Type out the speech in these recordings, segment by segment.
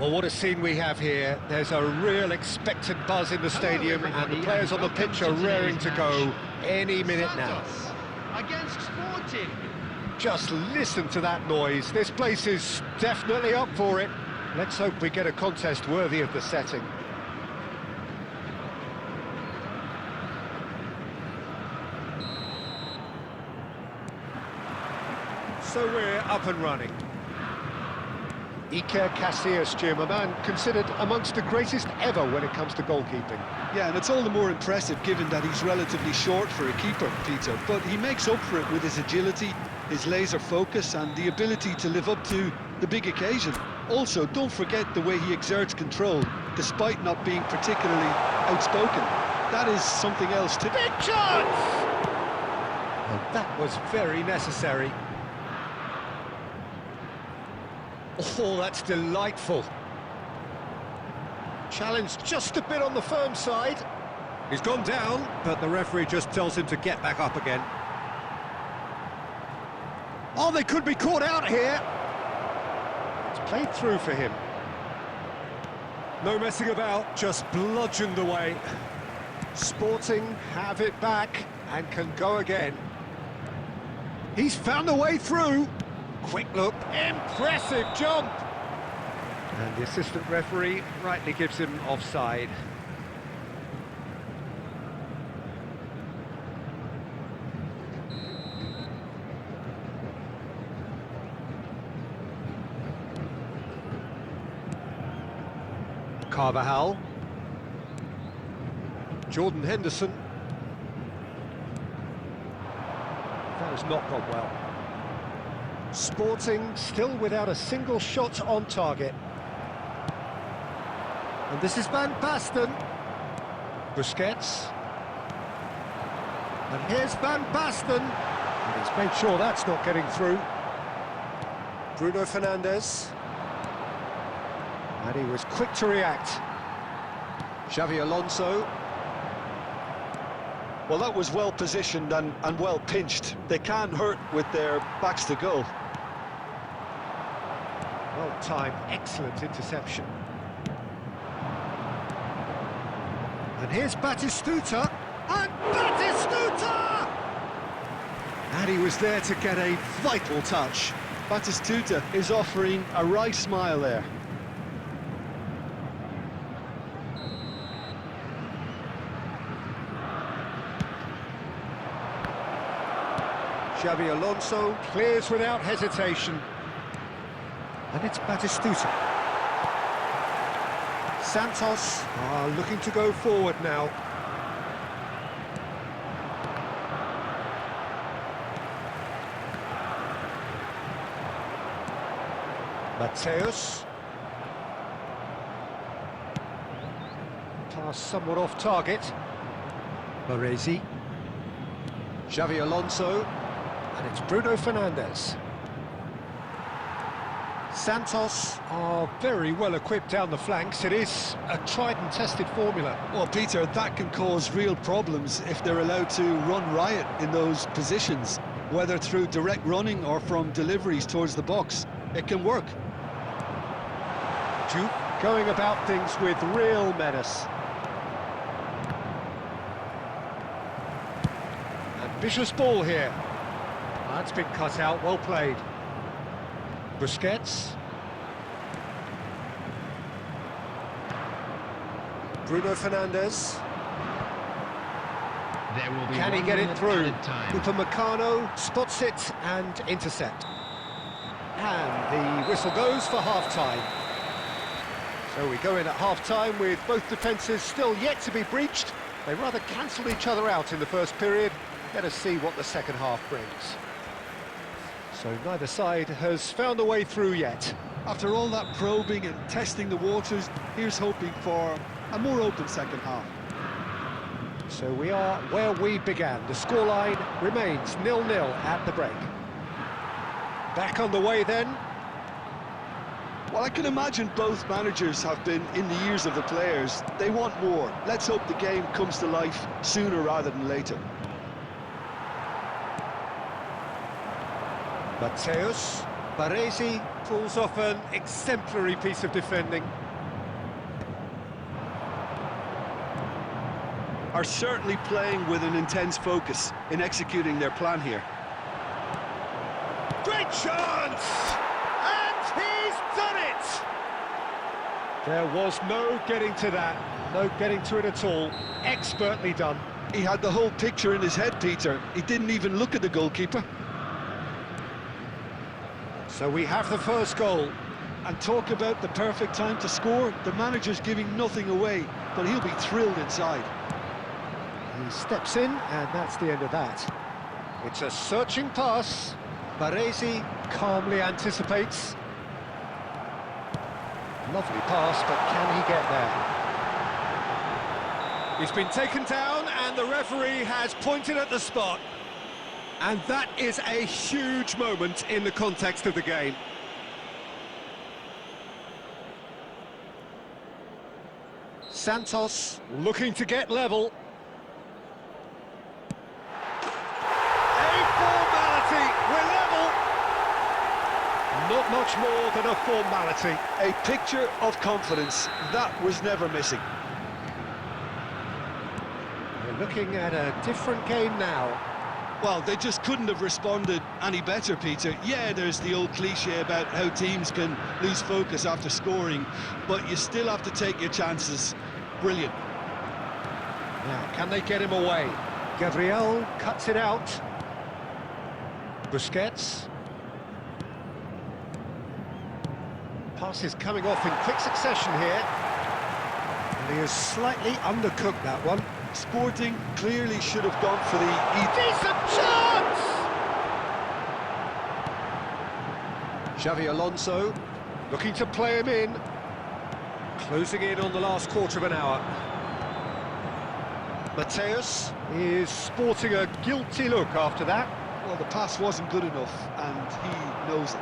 Well, what a scene we have here. There's a real expectant buzz in the stadium, and the players on the pitch are raring to go any minute now. Against Sporting. Just listen to that noise. This place is definitely up for it. Let's hope we get a contest worthy of the setting. So we're up and running. Iker Casillas, Jim, a man considered amongst the greatest ever when it comes to goalkeeping. Yeah, and it's all the more impressive given that he's relatively short for a keeper, Peter. But he makes up for it with his agility, his laser focus and the ability to live up to the big occasion. Also, don't forget the way he exerts control, despite not being particularly outspoken. That is something else too. Big chance! And that was very necessary. Oh, that's delightful. Challenge just a bit on the firm side. He's gone down, but the referee just tells him to get back up again. Oh, they could be caught out here. It's played through for him. No messing about, just bludgeoned away. Sporting have it back and can go again. He's found a way through. Quick look, impressive jump! And the assistant referee rightly gives him offside. Carvajal. Jordan Henderson. That has not gone well. Sporting still without a single shot on target. And this is Van Basten. Busquets. And here's Van Basten. And he's made sure that's not getting through. Bruno Fernandes. And he was quick to react. Xavi Alonso. Well, that was well positioned and well pinched. They can't hurt with their backs to goal. Well timed, excellent interception. And here's Batistuta, and Batistuta! And he was there to get a vital touch. Batistuta is offering a wry smile there. Xavi Alonso clears without hesitation. And it's Batistuta. Santos are looking to go forward now. Mateus. Pass somewhat off target. Baresi. Xavi Alonso. And it's Bruno Fernandes. Santos are very well equipped down the flanks. It is a tried and tested formula. Well, Peter, that can cause real problems if they're allowed to run riot in those positions, whether through direct running or from deliveries towards the box. It can work. Juve going about things with real menace. Ambitious ball here. That's been cut out, well played. Busquets. Bruno Fernandes. Can he get it through? Upamecano spots it and intercept. And the whistle goes for half-time. So we go in at half-time with both defences still yet to be breached. They rather cancelled each other out in the first period. Let us see what the second half brings. So neither side has found a way through yet. After all that probing and testing the waters, here's hoping for a more open second half. So we are where we began. The scoreline remains 0-0 at the break. Back on the way then. Well, I can imagine both managers have been in the ears of the players. They want more. Let's hope the game comes to life sooner rather than later. Mateus. Baresi pulls off an exemplary piece of defending. Are certainly playing with an intense focus in executing their plan here. Great chance! And he's done it! There was no getting to that, no getting to it at all. Expertly done. He had the whole picture in his head, Peter. He didn't even look at the goalkeeper. So we have the first goal. And talk about the perfect time to score. The manager's giving nothing away, but he'll be thrilled inside. He steps in, and that's the end of that. It's a searching pass. Baresi calmly anticipates. Lovely pass, but can he get there? He's been taken down, and the referee has pointed at the spot. And that is a huge moment in the context of the game. Santos looking to get level. We're level. Not much more than a formality. A picture of confidence. That was never missing. We're looking at a different game now. Well, they just couldn't have responded any better, Peter. Yeah, there's the old cliche about how teams can lose focus after scoring, but you still have to take your chances. Brilliant. Now, can they get him away? Gabriel cuts it out. Busquets. Pass is coming off in quick succession here. And he has slightly undercooked that one. Sporting clearly should have gone for the... Decent chance! Xavi Alonso looking to play him in. Closing in on the last quarter of an hour. Mateus is sporting a guilty look after that. Well, the pass wasn't good enough, and he knows it.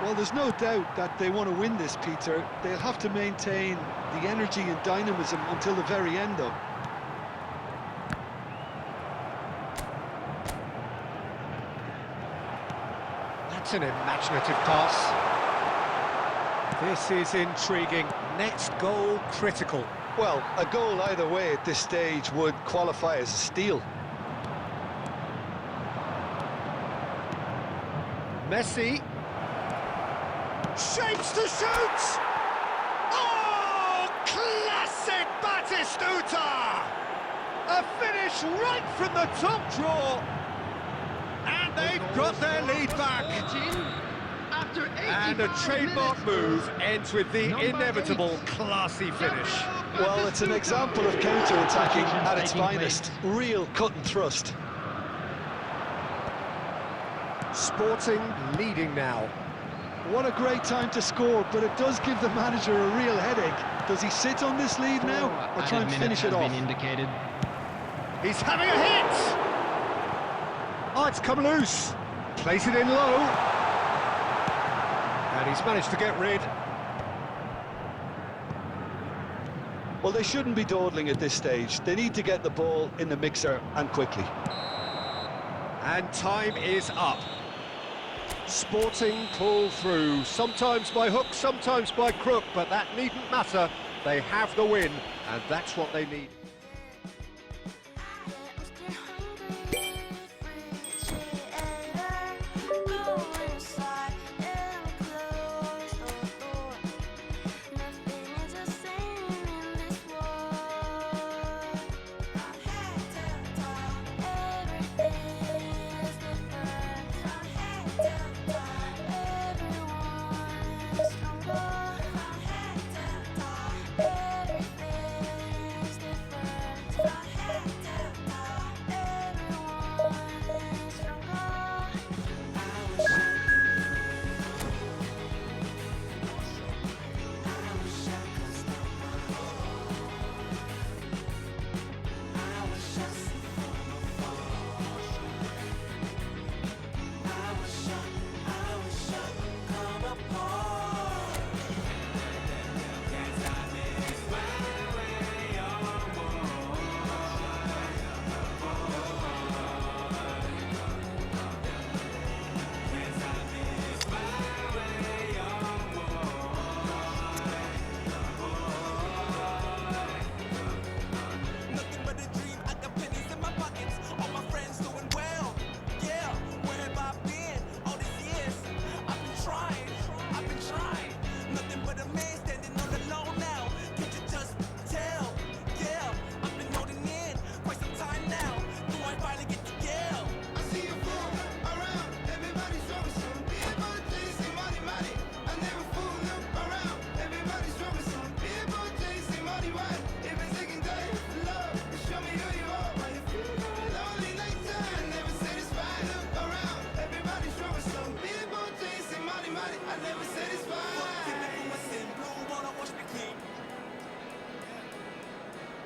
Well, there's no doubt that they want to win this, Peter. They'll have to maintain the energy and dynamism until the very end, though. That's an imaginative pass. This is intriguing. Next goal critical. Well, a goal either way at this stage would qualify as a steal. Messi. Shapes to shoot! Oh, classic Batistuta! A finish right from the top draw. And they've got their lead back. After And a trademark move ends with the inevitable classy finish. Well, it's an example of counter-attacking at its finest. Real cut and thrust. Sporting leading now. What a great time to score, but it does give the manager a real headache. Does he sit on this lead now, or try and finish it off? Indicated. He's having a hit! Oh, it's come loose. Plays it in low. And he's managed to get rid. Well, they shouldn't be dawdling at this stage. They need to get the ball in the mixer, and quickly. And time is up. Sporting pull through, sometimes by hook, sometimes by crook, but that needn't matter. They have the win, and that's what they need.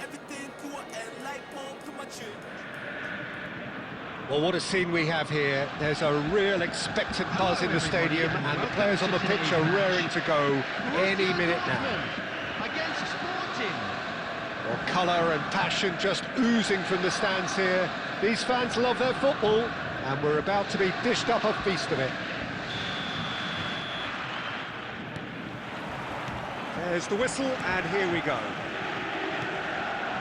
everything to an end like home to my children. Well, what a scene we have here. There's a real expectant buzz in the stadium, and the players on the pitch are raring to go any minute now. Against Sporting. Well, colour and passion just oozing from the stands here. These fans love their football, and we're about to be dished up a feast of it. There's the whistle, and here we go.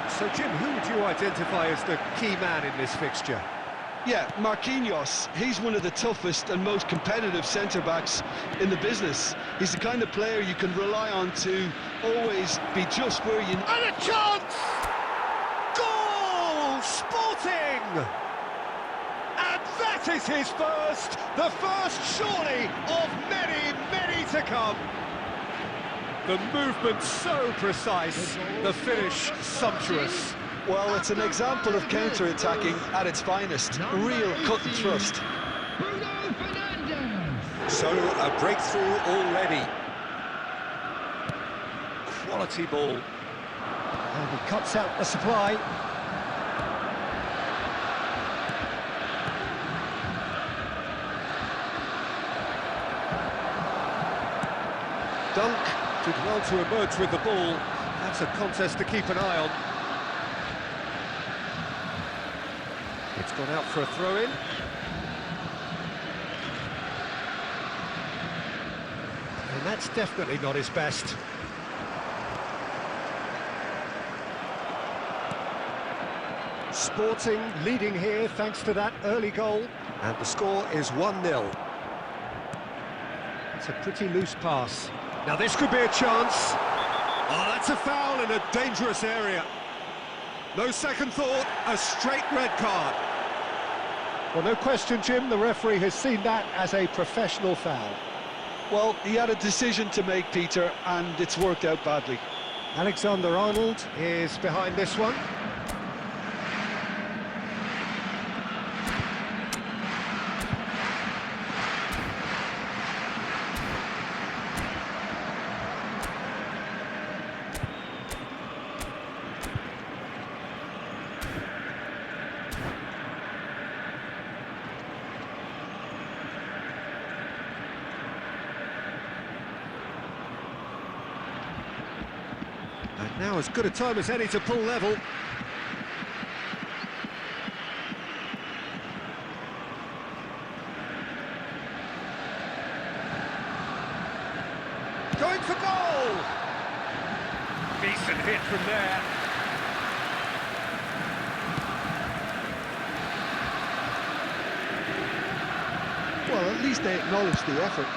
So, Jim, who would you identify as the key man in this fixture? Yeah, Marquinhos, he's one of the toughest and most competitive centre-backs in the business. He's the kind of player you can rely on to always be just where you... And a chance! Goal! Sporting! And that is his first, the first surely of many, many to come. The movement so precise, the finish sumptuous. Well, it's an example of counter-attacking at its finest. Real cut and thrust. Bruno Fernandes. So, a breakthrough already. Quality ball. And he cuts out the supply. Dunk did well to emerge with the ball. That's a contest to keep an eye on. It's gone out for a throw-in. And that's definitely not his best. Sporting leading here thanks to that early goal. And the score is 1-0. It's a pretty loose pass. Now this could be a chance. Oh, that's a foul in a dangerous area. No second thought, a straight red card. Well, no question, Jim, the referee has seen that as a professional foul. Well, he had a decision to make, Peter, and it's worked out badly. Alexander-Arnold is behind this one. And now as good a time as any to pull level. Going for goal! Decent hit from there. Well, at least they acknowledge the effort.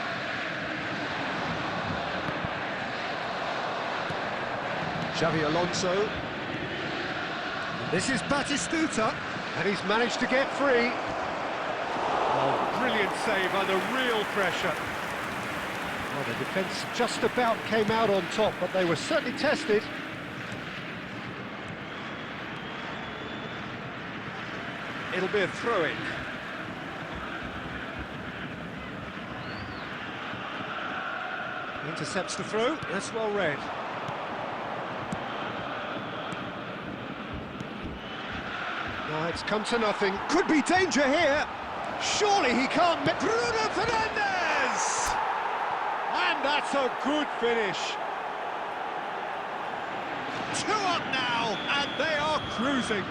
Xavi Alonso. This is Batistuta, and he's managed to get free. Oh, brilliant save under real pressure. Well, the defence just about came out on top, but they were certainly tested. It'll be a throw-in. Intercepts the throw, that's well read. No, it's come to nothing. Could be danger here. Surely he can't... Bruno Fernandes! And that's a good finish. 2 up now, and they are cruising.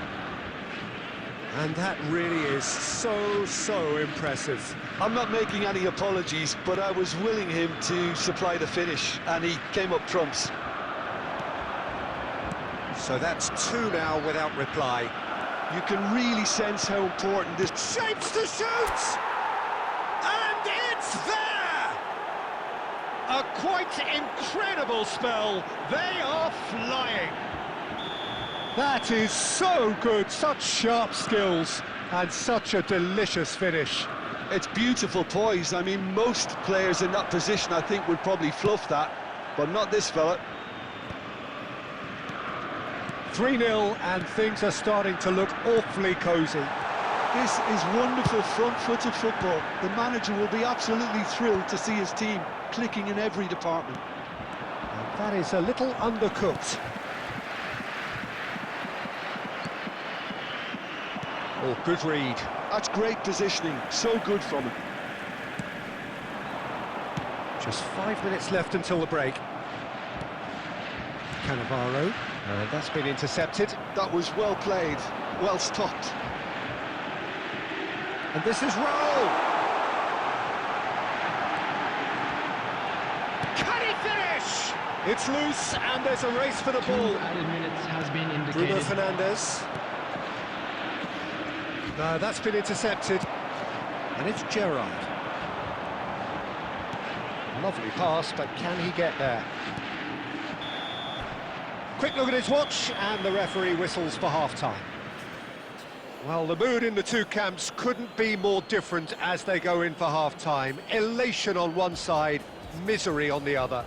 And that really is so impressive. I'm not making any apologies, but I was willing him to supply the finish, and he came up trumps. So that's 2 now without reply. You can really sense how important this... Shapes to shoot! And it's there! A quite incredible spell. They are flying. That is so good, such sharp skills, and such a delicious finish. It's beautiful poise. I mean, most players in that position, I think, would probably fluff that, but not this fella. 3-0, and things are starting to look awfully cosy. This is wonderful front-footed football. The manager will be absolutely thrilled to see his team clicking in every department. And that is a little undercooked. Oh, good read. That's great positioning, so good from him. Just 5 minutes left until the break. Cannavaro, that's been intercepted. That was well played, well stopped. And this is Rowe! Can he finish? It's loose, and there's a race for the ball. 2 added minutes has been Bruno indicated. Fernandes. No, that's been intercepted. And it's Gerrard. Lovely pass, but can he get there? Quick look at his watch, and the referee whistles for half-time. Well, the mood in the two camps couldn't be more different as they go in for half-time. Elation on one side, misery on the other.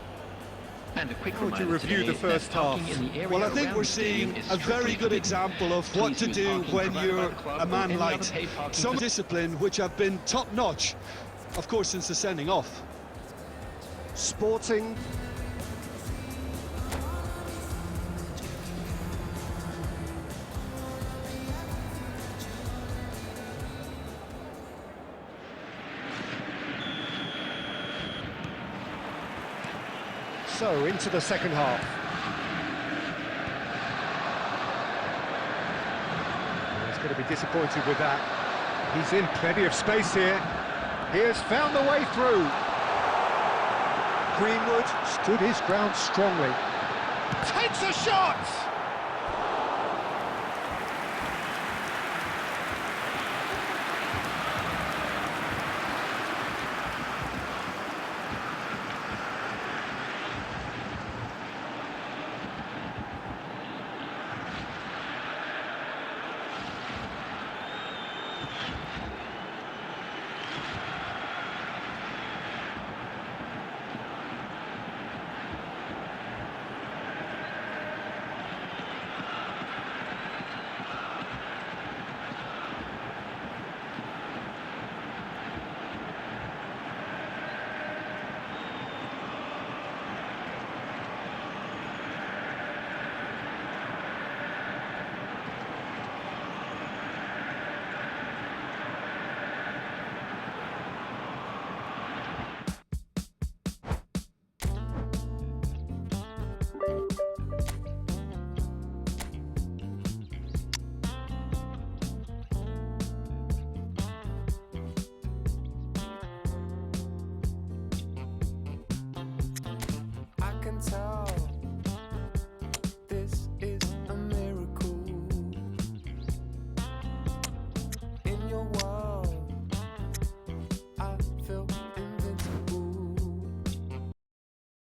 And a quick How would you reminder review today the first that parking half? in the area Well, I think around we're the stadium seeing is a very strictly good forbidden. example of what Please to use do parking when provided by you're the club a or man any light. other paid parking Some discipline which have been top-notch, of course, since the sending off. Sporting. So, into the second half. He's going to be disappointed with that. He's in plenty of space here. He has found the way through. Greenwood stood his ground strongly. Takes a shot!